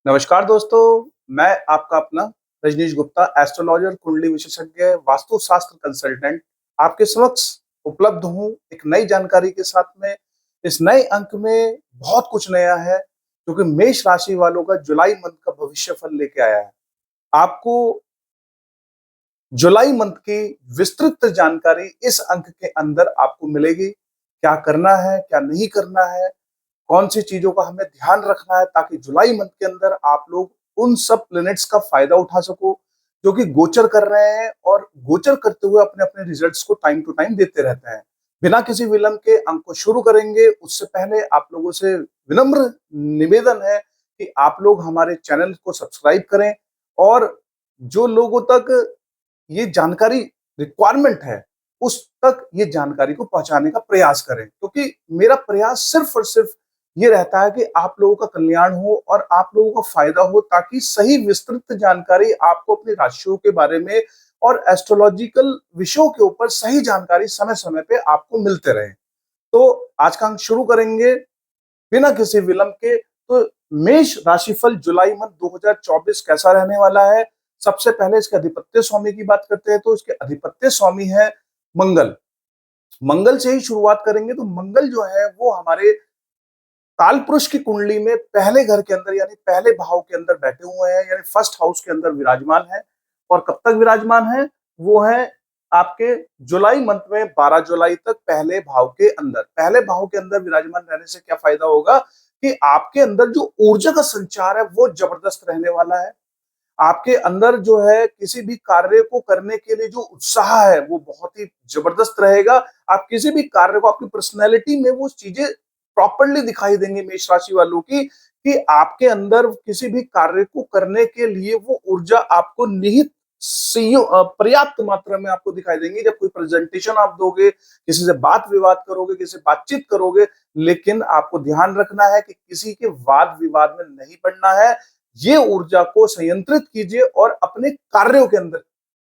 नमस्कार दोस्तों, मैं आपका अपना रजनीश गुप्ता, एस्ट्रोलॉजर, कुंडली विशेषज्ञ, वास्तुशास्त्र कंसल्टेंट आपके समक्ष उपलब्ध हूँ एक नई जानकारी के साथ में। इस नए अंक में बहुत कुछ नया है, क्योंकि मेष राशि वालों का जुलाई मंथ का भविष्यफल लेके आया है। आपको जुलाई मंथ की विस्तृत जानकारी इस अंक के अंदर आपको मिलेगी। क्या करना है, क्या नहीं करना है, कौन सी चीजों का हमें ध्यान रखना है, ताकि जुलाई मंथ के अंदर आप लोग उन सब प्लैनेट्स का फायदा उठा सको जो कि गोचर कर रहे हैं और गोचर करते हुए अपने अपने रिजल्ट्स को टाइम टू टाइम देते रहते हैं। बिना किसी विलंब के अंक को शुरू करेंगे उससे पहले आप लोगों से विनम्र निवेदन है कि आप लोग हमारे चैनल को सब्सक्राइब करें और जो लोगों तक ये जानकारी रिक्वायरमेंट है उस तक ये जानकारी को पहुंचाने का प्रयास करें, क्योंकि मेरा प्रयास सिर्फ और सिर्फ ये रहता है कि आप लोगों का कल्याण हो और आप लोगों का फायदा हो, ताकि सही विस्तृत जानकारी आपको अपनी राशियों के बारे में और एस्ट्रोलॉजिकल विषयों के ऊपर सही जानकारी समय समय पे आपको मिलते रहे। तो आज का अंक शुरू करेंगे बिना किसी विलंब के। तो मेष राशिफल जुलाई मंथ 2024 कैसा रहने वाला है। सबसे पहले इसके अधिपत्य स्वामी की बात करते हैं, तो इसके अधिपत्य स्वामी है मंगल। मंगल से ही शुरुआत करेंगे। तो मंगल जो है वो हमारे कालपुरुष की कुंडली में पहले घर के अंदर यानी पहले भाव के अंदर बैठे हुए हैं, यानी फर्स्ट हाउस के अंदर विराजमान है। और कब तक विराजमान है, वो है आपके जुलाई मंथ में 12 जुलाई तक पहले भाव के अंदर। पहले भाव के अंदर विराजमान रहने से क्या फायदा होगा कि आपके अंदर जो ऊर्जा का संचार है वो जबरदस्त रहने वाला है। आपके अंदर जो है किसी भी कार्य को करने के लिए जो उत्साह है वो बहुत ही जबरदस्त रहेगा। आप किसी भी कार्य को आपकी पर्सनैलिटी में वो चीजें प्रॉपरली दिखाई देंगे मेष राशि वालों की, कि आपके अंदर किसी भी कार्य को करने के लिए वो ऊर्जा आपको निहित पर्याप्त मात्रा में आपको दिखाई देंगी। जब कोई प्रेजेंटेशन आप दोगे, किसी से बात विवाद करोगे, किसी से बातचीत करोगे, लेकिन आपको ध्यान रखना है कि किसी के वाद विवाद में नहीं पड़ना है। ये ऊर्जा को संयंत्रित कीजिए और अपने कार्यों के अंदर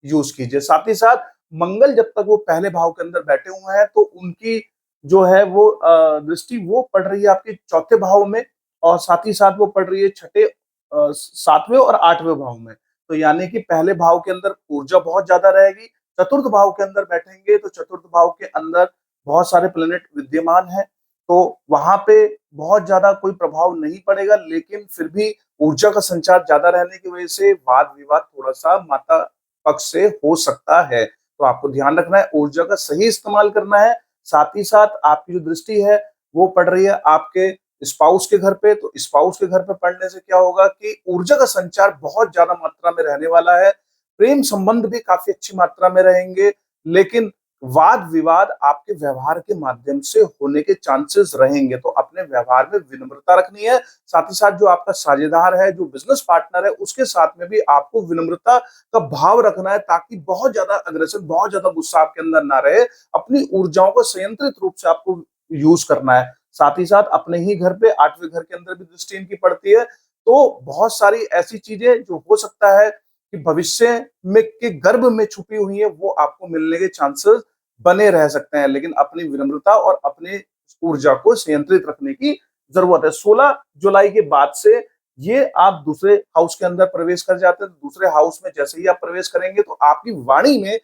यूज कीजिए। साथ ही साथ मंगल जब तक वो पहले भाव के अंदर बैठे हुए हैं तो उनकी जो है वो दृष्टि वो पड़ रही है आपके चौथे भाव में, और साथ ही साथ वो पड़ रही है छठे, सातवें और आठवें भाव में। तो यानी कि पहले भाव के अंदर ऊर्जा बहुत ज्यादा रहेगी। चतुर्थ भाव के अंदर बैठेंगे तो चतुर्थ भाव के अंदर बहुत सारे प्लेनेट विद्यमान है, तो वहां पे बहुत ज्यादा कोई प्रभाव नहीं पड़ेगा, लेकिन फिर भी ऊर्जा का संचार ज्यादा रहने की वजह से वाद विवाद थोड़ा सा माता पक्ष से हो सकता है। तो आपको ध्यान रखना है, ऊर्जा का सही इस्तेमाल करना है। साथ ही साथ आपकी जो दृष्टि है वो पड़ रही है आपके स्पाउस के घर पे। तो स्पाउस के घर पे पड़ने से क्या होगा कि ऊर्जा का संचार बहुत ज्यादा मात्रा में रहने वाला है। प्रेम संबंध भी काफी अच्छी मात्रा में रहेंगे, लेकिन वाद विवाद आपके व्यवहार के माध्यम से होने के चांसेस रहेंगे। तो अपने व्यवहार में विनम्रता रखनी है। साथ ही साथ जो आपका साझेदार है, जो बिजनेस पार्टनर है, उसके साथ में भी आपको विनम्रता का भाव रखना है, ताकि बहुत ज्यादा अग्रेशन, बहुत ज्यादा गुस्सा आपके अंदर ना रहे। अपनी ऊर्जाओं को संयंत्रित रूप से आपको यूज करना है। साथ ही साथ अपने ही घर पे आठवें घर के अंदर भी दृष्टि इनकी पड़ती है। तो बहुत सारी ऐसी चीजें जो हो सकता है कि भविष्य में के गर्भ में छुपी हुई है वो आपको मिलने के चांसेस बने रह सकते हैं, लेकिन अपनी विनम्रता और अपनी ऊर्जा को संयंत्रित रखने की जरूरत है। 16 जुलाई के बाद से ये आप दूसरे हाउस के अंदर प्रवेश कर जाते हैं। दूसरे हाउस में जैसे ही आप प्रवेश करेंगे तो आपकी वाणी में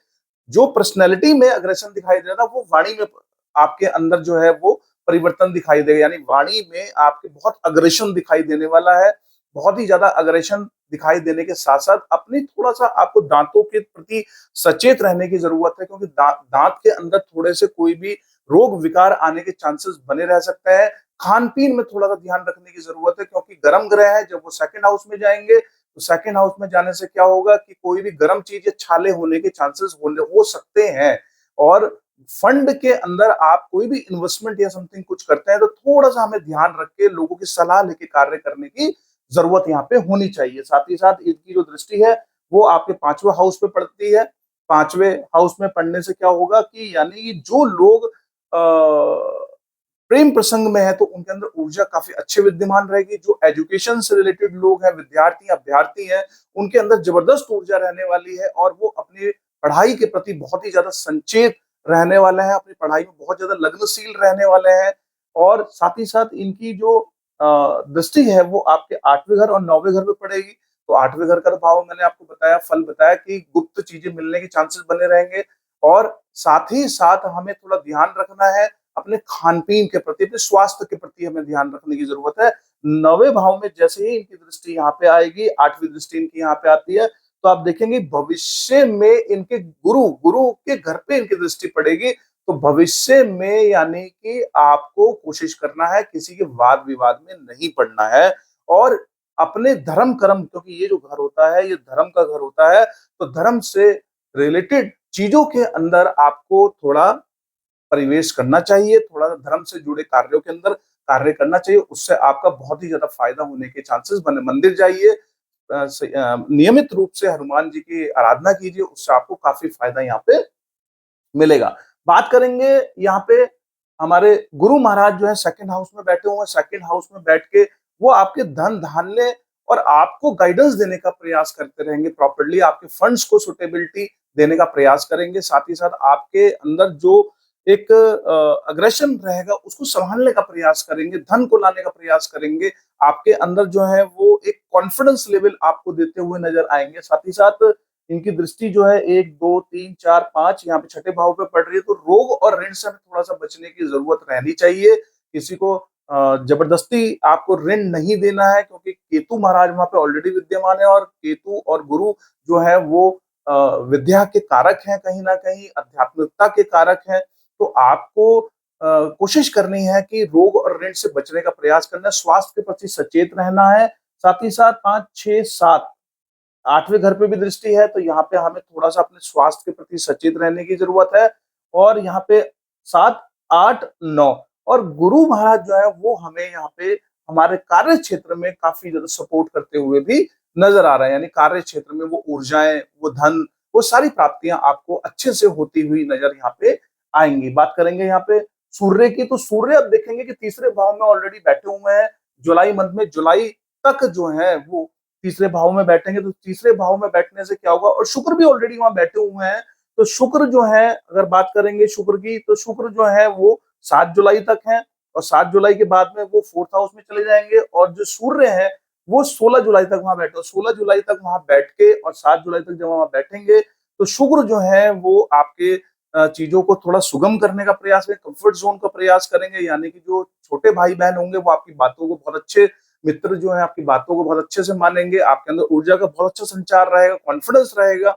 जो पर्सनैलिटी में अग्रेशन दिखाई दे रहा था वो वाणी में आपके अंदर जो है वो परिवर्तन दिखाई देगा। यानी वाणी में आपके बहुत अग्रेशन दिखाई देने वाला है। बहुत ही ज्यादा अग्रेशन दिखाई देने के साथ साथ अपनी थोड़ा सा आपको दांतों के प्रति सचेत रहने की जरूरत है, क्योंकि दांत के अंदर थोड़े से कोई भी रोग विकार आने के चांसेस बने रह सकते हैं। खान पीन में थोड़ा सा ध्यान रखने की जरूरत है, क्योंकि गर्म ग्रह है, जब वो सेकंड हाउस में जाएंगे तो सेकंड हाउस में जाने से क्या होगा कि कोई भी गर्म चीज छाले होने के चांसेस हो सकते हैं। और फंड के अंदर आप कोई भी इन्वेस्टमेंट या समथिंग कुछ करते हैं तो थोड़ा सा हमें ध्यान रख के लोगों की सलाह लेके कार्य करने की जरूरत यहाँ पे होनी चाहिए। साथ ही साथ इनकी जो दृष्टि है वो आपके पांचवें हाउस पे पड़ती है। पांचवें हाउस में पड़ने से क्या होगा कि यानी कि जो लोग प्रेम प्रसंग में है तो उनके अंदर ऊर्जा काफी अच्छे विद्यमान रहेगी। जो एजुकेशन से रिलेटेड लोग हैं, विद्यार्थी अभ्यर्थी हैं, उनके अंदर जबरदस्त ऊर्जा रहने वाली है और वो अपनी पढ़ाई के प्रति बहुत ही ज्यादा संचेत रहने वाले हैं, अपनी पढ़ाई में बहुत ज्यादा लग्नशील रहने वाले हैं। और साथ ही साथ इनकी जो दृष्टि है वो आपके 8वें घर और 9वें घर में पड़ेगी। तो 8वें घर का तो भाव मैंने आपको बताया, फल बताया कि गुप्त चीजें मिलने के चांसेस बने रहेंगे और साथ ही साथ हमें थोड़ा ध्यान रखना है अपने खान-पीन के प्रति, अपने स्वास्थ्य के प्रति हमें ध्यान रखने की ज़रूरत है। 9वें भाव में जैसे ही इनकी दृष्टि यहाँ पे आएगी, 8वीं दृष्टि इनकी यहाँ पे आती है, तो आप देखेंगे भविष्य में इनके गुरु गुरु के घर पे इनकी दृष्टि पड़ेगी, तो भविष्य में यानी कि आपको कोशिश करना है किसी के वाद-विवाद में नहीं पड़ना है और अपने धर्म कर्म, क्योंकि ये जो घर होता है, ये धर्म का घर होता है, तो धर्म से रिलेटेड चीज़ों के अंदर आपको थोड़ा परिवेश करना चाहिए, थोड़ा धर्म से जुड़े कार्यों के अंदर कार्य करना चाहिए, उससे आपका बहुत ही ज़्यादा फ़ायदा होने के चांसेस बने। मंदिर जाइए, नियमित रूप से हनुमान जी की आराधना कीजिए, उससे आपको काफ़ी फ़ायदा यहाँ पे मिलेगा। बात करेंगे यहाँ पे हमारे गुरु महाराज जो है सेकंड हाउस में बैठे हुए हैं, सेकंड हाउस में बैठ के वो आपके धन धान्य और आपको गाइडेंस देने का प्रयास करते रहेंगे, प्रॉपर्ली आपके फंड्स को सुटेबिलिटी देने का प्रयास करेंगे, साथ ही साथ आपके अंदर जो एक अग्रेशन रहेगा उसको संभालने का प्रयास करेंगे, धन को लाने का प्रयास करेंगे, आपके अंदर जो है वो एक कॉन्फिडेंस लेवल आपको देते हुए नजर आएंगे। साथ ही साथ इनकी दृष्टि जो है 1, 2, 3, 4, 5 यहाँ पे छठे भाव पे पड़ रही है, तो रोग और ऋण से हमें थोड़ा-सा बचने की ज़रूरत रहनी चाहिए। किसी को जबरदस्ती आपको ऋण नहीं देना है, क्योंकि केतु महाराज वहाँ पे ऑलरेडी विद्यमान है और केतु और गुरु जो है वो विद्या के कारक हैं, कहीं न कहीं आध्यात्मिकता के कारक हैं। तो आपको कोशिश करनी है कि रोग और ऋण से बचने का प्रयास करना है, स्वास्थ्य के प्रति सचेत रहना है। साथ ही साथ 5, 6, 7 8वें घर पे भी दृष्टि है, तो यहाँ पे हमें थोड़ा-सा अपने स्वास्थ्य के प्रति सचेत रहने की ज़रूरत है और यहाँ पे 7, 8, 9 और गुरु महाराज जो है वो हमें यहाँ पे हमारे कार्य क्षेत्र में काफ़ी ज़्यादा सपोर्ट करते हुए भी नज़र आ रहे हैं। यानी कार्य क्षेत्र में वो ऊर्जाएँ, वो धन, वो सारी प्राप्तियाँ आपको अच्छे से होती हुई नज़र यहाँ पे आएँगी। बात करेंगे यहाँ पे सूर्य की, तो सूर्य अब देखेंगे कि तीसरे भाव में ऑलरेडी बैठे हुए हैं। जुलाई मंथ में जुलाई तक जो है वो तीसरे भाव में बैठेंगे, तो तीसरे भाव में बैठने से क्या होगा, और शुक्र भी ऑलरेडी वहां बैठे हुए हैं, तो शुक्र जो है अगर बात करेंगे शुक्र की, तो शुक्र जो है वो 7 जुलाई तक है और 7 जुलाई के बाद में वो 4th हाउस में चले जाएंगे और जो सूर्य है वो 16 जुलाई तक वहां बैठे, 16 जुलाई तक वहां बैठ के और 7 जुलाई तक जब वहां बैठेंगे तो शुक्र जो है वो आपके चीजों को थोड़ा सुगम करने का प्रयास करें, कंफर्ट जोन का प्रयास करेंगे, यानी कि जो छोटे भाई बहन होंगे वो आपकी बातों को बहुत अच्छे, मित्र जो है आपकी बातों को बहुत अच्छे से मानेंगे, आपके अंदर ऊर्जा का बहुत अच्छा संचार रहेगा, कॉन्फिडेंस रहेगा।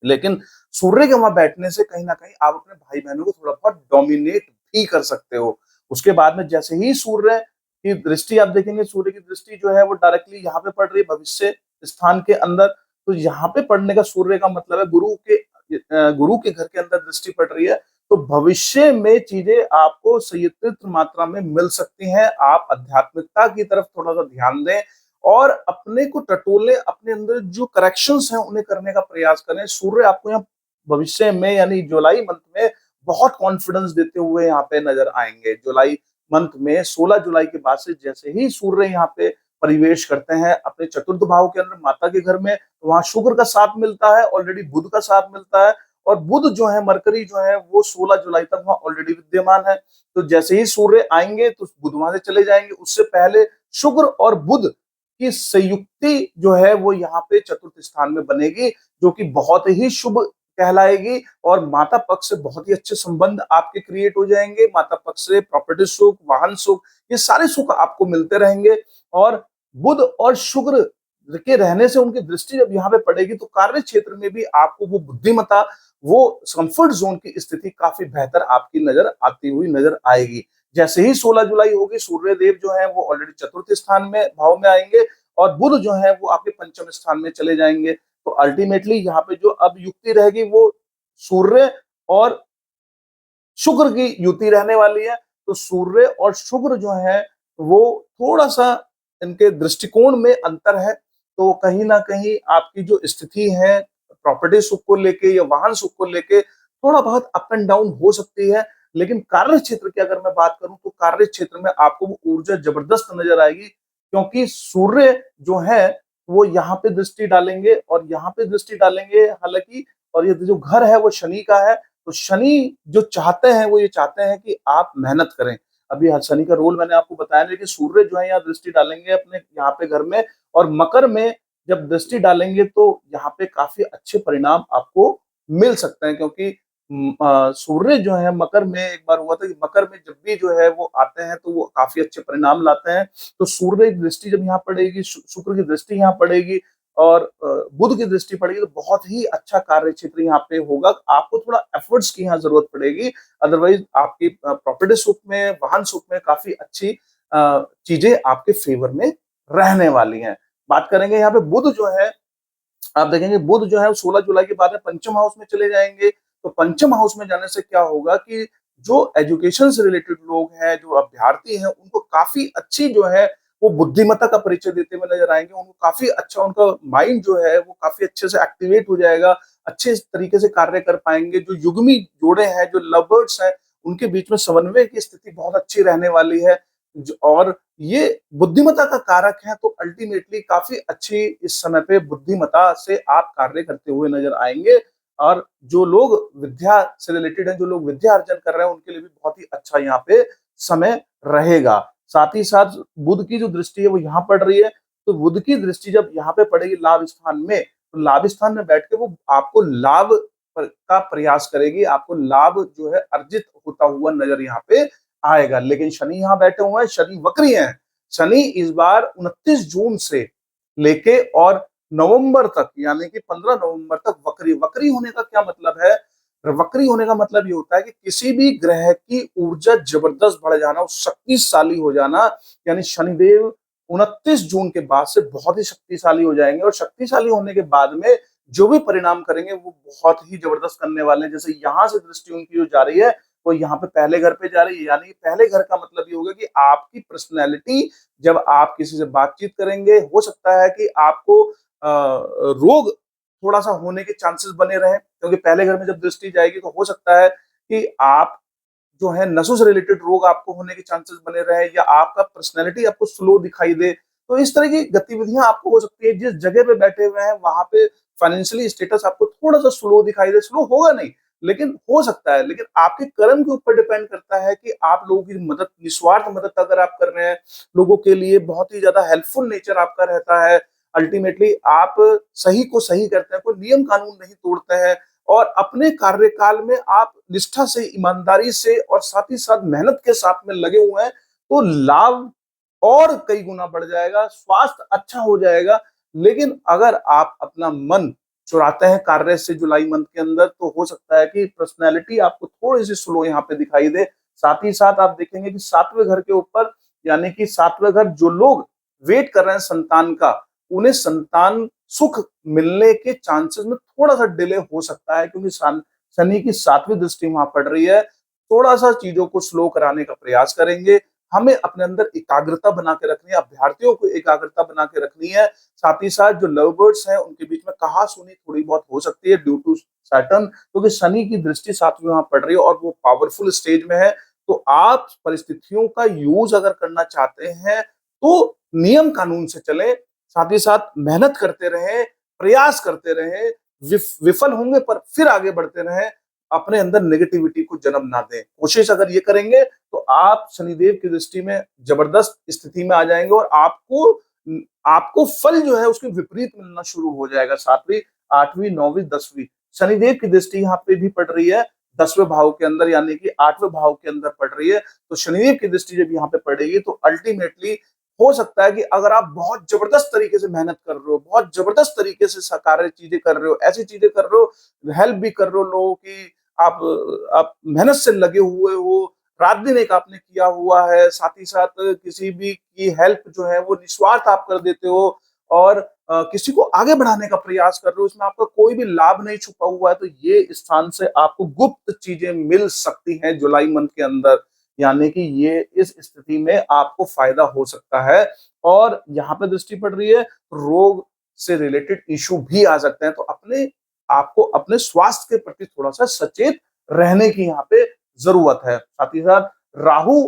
लेकिन सूर्य के वहां बैठने से कहीं ना कहीं आप अपने भाई बहनों को थोड़ा बहुत डोमिनेट भी कर सकते हो। उसके बाद में जैसे ही सूर्य की दृष्टि आप देखेंगे, सूर्य की दृष्टि जो है वो डायरेक्टली यहाँ पे पड़ रही है भविष्य स्थान के अंदर, तो यहाँ पे पड़ने का सूर्य का मतलब है गुरु के घर के अंदर दृष्टि पड़ रही है, तो भविष्य में चीजें आपको संयंत्रित मात्रा में मिल सकती हैं। आप आध्यात्मिकता की तरफ थोड़ा सा ध्यान दें और अपने को टटोले, अपने अंदर जो करेक्शंस हैं उन्हें करने का प्रयास करें। सूर्य आपको यहाँ भविष्य में यानी जुलाई मंथ में बहुत कॉन्फिडेंस देते हुए यहाँ पे नजर आएंगे। जुलाई मंथ में 16 जुलाई के बाद से जैसे ही सूर्य यहाँ पे परिवेश करते हैं अपने चतुर्थ भाव के अंदर माता के घर में, तो वहां शुक्र का साथ मिलता है, ऑलरेडी बुध का साथ मिलता है और बुध जो है मरकरी जो है वो 16 जुलाई तक वहां ऑलरेडी विद्यमान है। तो जैसे ही सूर्य आएंगे तो बुध वहां से चले जाएंगे, उससे पहले शुक्र और बुध की संयुक्ति जो है वो यहाँ पे चतुर्थ स्थान में बनेगी, जो कि बहुत ही शुभ कहलाएगी और माता पक्ष से बहुत ही अच्छे संबंध आपके क्रिएट हो जाएंगे। माता पक्ष से प्रॉपर्टी सुख, वाहन सुख, ये सारे सुख आपको मिलते रहेंगे और बुध और शुक्र के रहने से उनकी दृष्टि जब यहाँ पे पड़ेगी तो कार्य क्षेत्र में भी आपको वो बुद्धिमत्ता, वो कंफर्ट जोन की स्थिति काफी बेहतर आपकी नजर आती हुई नजर आएगी। जैसे ही 16 जुलाई होगी सूर्य देव जो है वो ऑलरेडी चतुर्थ स्थान में भाव में आएंगे और बुध जो है वो आपके पंचम स्थान में चले जाएंगे। तो अल्टीमेटली यहाँ पे जो अब युक्ति रहेगी वो सूर्य और शुक्र की युति रहने वाली है। तो सूर्य और शुक्र जो है वो थोड़ा सा इनके दृष्टिकोण में अंतर है, तो कहीं ना कहीं आपकी जो स्थिति है प्रॉपर्टी सुख को लेके या वाहन सुख को लेके थोड़ा बहुत अप एंड डाउन हो सकती है। लेकिन कार्य क्षेत्र की अगर मैं बात करूं तो कार्य क्षेत्र में आपको वो ऊर्जा जबरदस्त नजर आएगी, क्योंकि सूर्य जो है वो यहाँ पे दृष्टि डालेंगे और यहाँ पे दृष्टि डालेंगे हालांकि, और ये जो घर है वो शनि का है, तो शनि जो चाहते हैं वो ये चाहते हैं कि आप मेहनत करें, अभी शनि का रोल मैंने आपको बताया नहीं कि सूर्य जो है यहाँ दृष्टि डालेंगे अपने यहाँ पे घर में, और मकर में जब दृष्टि डालेंगे तो यहाँ पे काफ़ी अच्छे परिणाम आपको मिल सकते हैं, क्योंकि सूर्य जो है मकर में, एक बार हुआ था कि मकर में जब भी जो है वो आते हैं तो वो काफ़ी अच्छे परिणाम लाते हैं। तो सूर्य की दृष्टि जब यहाँ पड़ेगी, शुक्र की दृष्टि यहाँ पड़ेगी और बुध की दृष्टि पड़ेगी, तो बहुत ही अच्छा कार्य क्षेत्र यहाँ पे होगा। आपको थोड़ा एफर्ट्स की यहाँ ज़रूरत पड़ेगी, अदरवाइज़ आपकी प्रॉपर्टी सुख में, वाहन सुख में काफ़ी अच्छी चीज़ें आपके फ़ेवर में रहने वाली हैं। बात करेंगे यहाँ पे बुध जो है, आप देखेंगे बुध जो है 16 जुलाई के बाद में पंचम हाउस में चले जाएंगे। तो पंचम हाउस में जाने से क्या होगा कि जो एजुकेशन से रिलेटेड लोग हैं, जो अभ्यर्थी हैं, उनको काफी अच्छी जो है वो बुद्धिमत्ता का परिचय देते हुए नजर आएंगे। उनको काफी अच्छा, उनका माइंड जो है वो काफी अच्छे से एक्टिवेट हो जाएगा, अच्छे तरीके से कार्य कर पाएंगे। जो युग्मी जोड़े हैं, जो लवर्स हैं, उनके बीच में समन्वय की स्थिति बहुत अच्छी रहने वाली है। और ये बुद्धिमत्ता का कारक है, तो अल्टीमेटली काफी अच्छी इस समय पे बुद्धिमत्ता से आप कार्य करते हुए नजर आएंगे। और जो लोग विद्या से रिलेटेड हैं, जो लोग विद्या अर्जन कर रहे हैं, उनके लिए भी बहुत ही अच्छा यहाँ पे समय रहेगा। साथ ही साथ बुध की जो दृष्टि है वो यहाँ पड़ रही है, तो बुध की दृष्टि जब यहाँ पे पड़ेगी लाभ स्थान में, तो लाभ स्थान में बैठ के वो आपको लाभ का प्रयास करेगी, आपको लाभ जो है अर्जित होता हुआ नजर यहाँ पे आएगा। लेकिन शनि यहाँ बैठे हुए हैं, शनि वक्री हैं। शनि इस बार 29 जून से लेके और नवंबर तक, यानी कि 15 नवंबर तक वक्री। वक्री होने का क्या मतलब है? वक्री होने का मतलब ये होता है कि किसी भी ग्रह की ऊर्जा जबरदस्त बढ़ जाना, शक्तिशाली हो जाना। यानी शनिदेव 29 जून के बाद से बहुत ही शक्तिशाली हो जाएंगे, और शक्तिशाली होने के बाद में जो भी परिणाम करेंगे वो बहुत ही जबरदस्त करने वाले हैं। जैसे यहाँ से दृष्टि उनकी जो जा रही है, वो यहाँ पे पहले घर पे जा रही है, यानी पहले घर का मतलब ये होगा कि आपकी पर्सनैलिटी, जब आप किसी से बातचीत करेंगे, हो सकता है कि आपको रोग थोड़ा सा होने के चांसेस बने रहे, क्योंकि पहले घर में जब दृष्टि जाएगी तो हो सकता है कि आप जो है नसों से रिलेटेड रोग आपको होने के चांसेस बने रहे, या आपका पर्सनैलिटी आपको स्लो दिखाई दे। तो इस तरह की गतिविधियां आपको हो सकती है। जिस जगह पे बैठे हुए हैं वहां पे फाइनेंशियली स्टेटस आपको थोड़ा सा स्लो दिखाई दे। स्लो होगा नहीं, लेकिन हो सकता है। लेकिन आपके कर्म के ऊपर डिपेंड करता है कि आप लोगों की मदद, निस्वार्थ मदद अगर आप कर रहे हैं, लोगों के लिए बहुत ही ज्यादा हेल्पफुल नेचर आपका रहता है, अल्टीमेटली आप सही को सही करते हैं, कोई नियम कानून नहीं तोड़ते हैं, और अपने कार्यकाल में आप निष्ठा से, ईमानदारी से और साथ ही साथ मेहनत के साथ में लगे हुए हैं, तो लाभ और कई गुना बढ़ जाएगा, स्वास्थ्य अच्छा हो जाएगा। लेकिन अगर आप अपना मन चुराते हैं कार्य से जुलाई मंथ के अंदर, तो हो सकता है कि पर्सनैलिटी आपको थोड़ी सी स्लो यहाँ पे दिखाई दे। साथ ही साथ आप देखेंगे कि सातवें घर के ऊपर, यानी कि सातवें घर, जो लोग वेट कर रहे हैं संतान का, उन्हें संतान सुख मिलने के चांसेस में थोड़ा सा डिले हो सकता है, क्योंकि शनि की सातवीं दृष्टि वहां पड़ रही है। थोड़ा सा चीजों को स्लो कराने का प्रयास करेंगे। हमें अपने अंदर एकाग्रता बना के रखनी है, अभ्यर्थियों को एकाग्रता बना के रखनी है। साथ ही साथ जो लव बर्ड्स हैं उनके बीच में कहा-सुनी थोड़ी बहुत हो सकती है ड्यू टू सैटर्न, क्योंकि शनि की दृष्टि सातवीं वहां पड़ रही है और वो पावरफुल स्टेज में है। तो आप परिस्थितियों का यूज अगर करना चाहते हैं तो नियम कानून से चलें, साथ ही साथ मेहनत करते रहें, प्रयास करते रहें, विफल होंगे पर फिर आगे बढ़ते रहें, अपने अंदर नेगेटिविटी को जन्म ना दें। कोशिश अगर ये करेंगे तो आप शनिदेव की दृष्टि में जबरदस्त स्थिति में आ जाएंगे, और आपको आपको फल जो है उसके विपरीत मिलना शुरू हो जाएगा। सातवीं, आठवीं, नौवीं, 10वीं शनिदेव की दृष्टि यहाँ पे भी पड़ रही है, 10वें भाव के अंदर, यानी कि 8वें भाव के अंदर पड़ रही है। तो शनिदेव की दृष्टि जब यहाँ पे पड़ेगी तो अल्टीमेटली हो सकता है कि अगर आप बहुत जबरदस्त तरीके से मेहनत कर रहे हो, बहुत जबरदस्त तरीके से कार्य चीजें कर रहे हो, ऐसी चीजें कर रहे हो, हेल्प भी कर रहे हो लोगों की, आप आप मेहनत से लगे हुए हो, रात दिन एक आपने किया हुआ है, साथ ही साथ किसी भी की हेल्प जो है वो निस्वार्थ आप कर देते हो, और किसी को आगे बढ़ाने का प्रयास कर रहे हो, इसमें आपका कोई भी लाभ नहीं छुपा हुआ है। तो ये स्थान से आपको गुप्त चीजें मिल सकती हैं जुलाई मंथ के अंदर, यानी कि ये इस स्थिति में आपको फायदा हो सकता है। और यहाँ पे दृष्टि पड़ रही है, रोग से रिलेटेड इशू भी आ सकते हैं, तो अपने आपको अपने स्वास्थ्य के प्रति थोड़ा सा सचेत रहने की यहाँ पे जरूरत है। साथ ही साथ राहु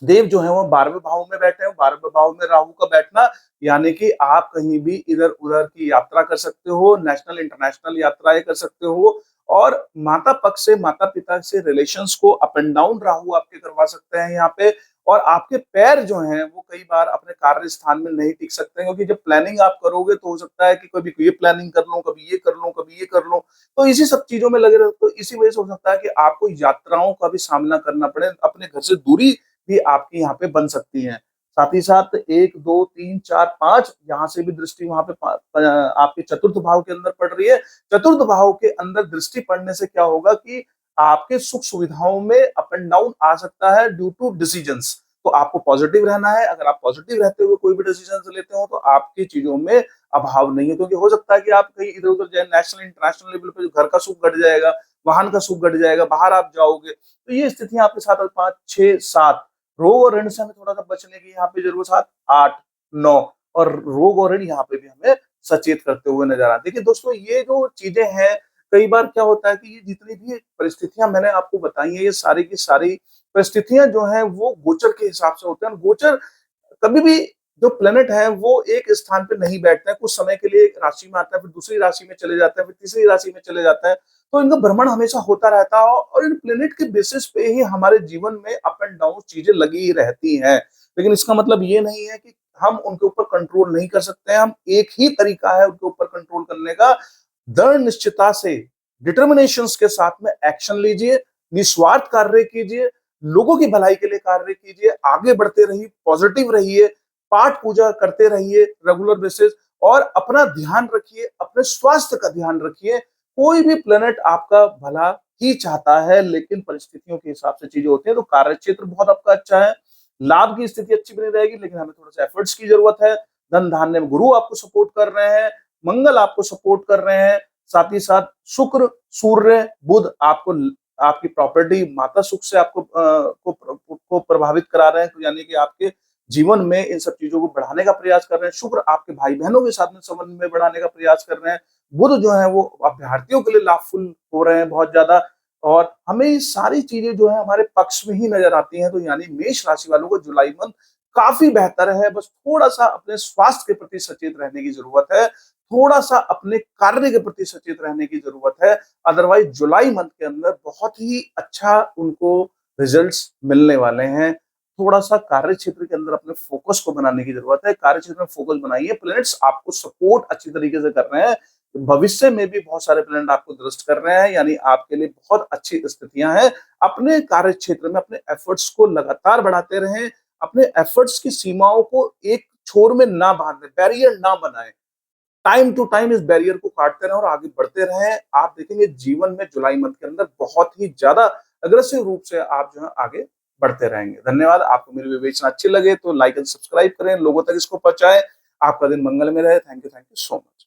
देव जो है वो 12वें भाव में बैठे हैं। 12वें भाव में राहु का बैठना, यानी कि आप कहीं भी इधर उधर की यात्रा कर सकते हो, नेशनल इंटरनेशनल यात्राएं कर सकते हो, और माता पक्ष से माता-पिता से रिलेशंस को अप एंड डाउन राहु आपके करवा सकते हैं यहाँ पे और आपके पैर जो हैं वो कई बार अपने कार्य स्थान में नहीं टिक सकते हैं क्योंकि जब प्लानिंग आप करोगे तो हो सकता है कि कभी ये प्लानिंग कर लूँ, कभी ये कर लूँ, कभी ये कर लूँ। तो इसी सब चीज़ों में लगे रहो तो इसी वजह से हो सकता है कि आपको यात्राओं का भी सामना करना पड़े, अपने घर से दूरी भी आपकी यहाँ पे बन सकती है। साथ ही साथ 1, 2, 3, 4, 5 यहाँ से भी दृष्टि वहाँ पे आपके चतुर्थ भाव के अंदर पड़ रही है। चतुर्थ भाव के अंदर दृष्टि पड़ने से क्या होगा कि आपके सुख-सुविधाओं में अप एंड डाउन आ सकता है ड्यू टू डिसीजंस। तो आपको पॉजिटिव रहना है, अगर आप पॉजिटिव रहते हुए कोई भी डिसीजंस लेते हो तो आपकी चीज़ों में अभाव नहीं है क्योंकि हो सकता है कि आप कहीं इधर-उधर जाए नेशनल, इंटरनेशनल लेवल पे घर का सुख घट जाएगा, वाहन का सुख घट जाएगा, बाहर आप जाओगे। तो ये स्थितियाँ आपके साथ 5, 6, 7 रोग और ऋण से हमें थोड़ा-सा बचने की यहाँ पे ज़रूरत 7, 8, 9 और रोग और ऋण यहाँ पे भी हमें सचेत करते हुए नज़र आते हैं। देखिए दोस्तों ये जो चीज़ें हैं, कई बार क्या होता है कि ये जितनी भी परिस्थितियाँ मैंने आपको बताई हैं, ये सारी की सारी परिस्थितियाँ जो हैं वो गोचर के हिसाब से होते हैं और गोचर कभी भी जो प्लैनेट है वो एक स्थान पे नहीं बैठता है, कुछ समय के लिए एक राशि में आता है, फिर दूसरी राशि में चले जाता है, फिर तीसरी राशि में चले जाता है। तो इनका भ्रमण हमेशा होता रहता है और इन प्लैनेट के बेसिस पे ही हमारे जीवन में अप एंड डाउन चीजें लगी ही रहती हैं। लेकिन इसका मतलब ये नहीं है कि हम उनके ऊपर कंट्रोल नहीं कर सकते हैं, हम एक ही तरीका है उनके ऊपर कंट्रोल करने का, दृढ़ निश्चिता से, डिटर्मिनेशंस के साथ में एक्शन लीजिए, निस्वार्थ कार्य कीजिए, लोगों की भलाई के लिए कार्य कीजिए, आगे बढ़ते रहिए, पॉजिटिव रहिए, पाठ पूजा करते रहिए रेगुलर बेसिस और अपना ध्यान रखिए, अपने स्वास्थ्य का ध्यान रखिए। कोई भी प्लेनेट आपका भला ही चाहता है, लेकिन परिस्थितियों के हिसाब से चीजें होती हैं। तो कार्य क्षेत्र बहुत आपका अच्छा है, लाभ की स्थिति अच्छी बनी रहेगी, लेकिन हमें थोड़ा सा एफर्ट्स की जरूरत है। धन धान्य में गुरु आपको सपोर्ट कर रहे हैं, मंगल आपको सपोर्ट कर रहे हैं, साथ ही साथ शुक्र, सूर्य, बुध आपको आपकी प्रॉपर्टी माता सुख से आपको को प्रभावित करा रहे हैं, तो यानी कि आपके जीवन में इन सब चीजों को बढ़ाने का प्रयास कर रहे हैं। शुक्र आपके भाई बहनों के साथ में संबंध में बढ़ाने का प्रयास कर रहे हैं। बुध जो है वो अभ्यर्थियों के लिए लाभफुल हो रहे हैं बहुत ज्यादा और हमें ये सारी चीजें जो है हमारे पक्ष में ही नजर आती हैं। तो यानी मेष राशि वालों को जुलाई मंथ काफी बेहतर है, बस थोड़ा सा अपने स्वास्थ्य के प्रति सचेत रहने की जरूरत है, थोड़ा सा अपने कार्य के प्रति सचेत रहने की जरूरत है। अदरवाइज जुलाई मंथ के अंदर बहुत ही अच्छा उनको रिजल्ट्स मिलने वाले हैं। थोड़ा सा कार्य क्षेत्र के अंदर अपने फोकस को बनाने की जरूरत है, कार्य क्षेत्र में फोकस बनाइए, प्लैनेट्स आपको सपोर्ट अच्छी तरीके से कर रहे हैं। भविष्य में भी बहुत सारे प्लैनेट आपको दृष्ट कर रहे हैं, यानी आपके लिए बहुत अच्छी स्थितियां हैं। अपने कार्य क्षेत्र में अपने एफर्ट्स को लगातार बढ़ाते रहें, अपने एफर्ट्स की सीमाओं को एक छोर में ना बांधे, बैरियर ना बनाएं, टाइम टू टाइम इस बैरियर को काटते रहें और आगे बढ़ते रहें। आप देखेंगे जीवन में जुलाई मंथ के अंदर बहुत ही ज्यादा अग्रेसिव रूप से आप जो है आगे बढ़ते रहेंगे। धन्यवाद। आपको मेरी विवेचना अच्छी लगे तो लाइक एंड सब्सक्राइब करें, लोगों तक इसको पहुंचाएं। आपका दिन मंगल में रहे। Thank you so much.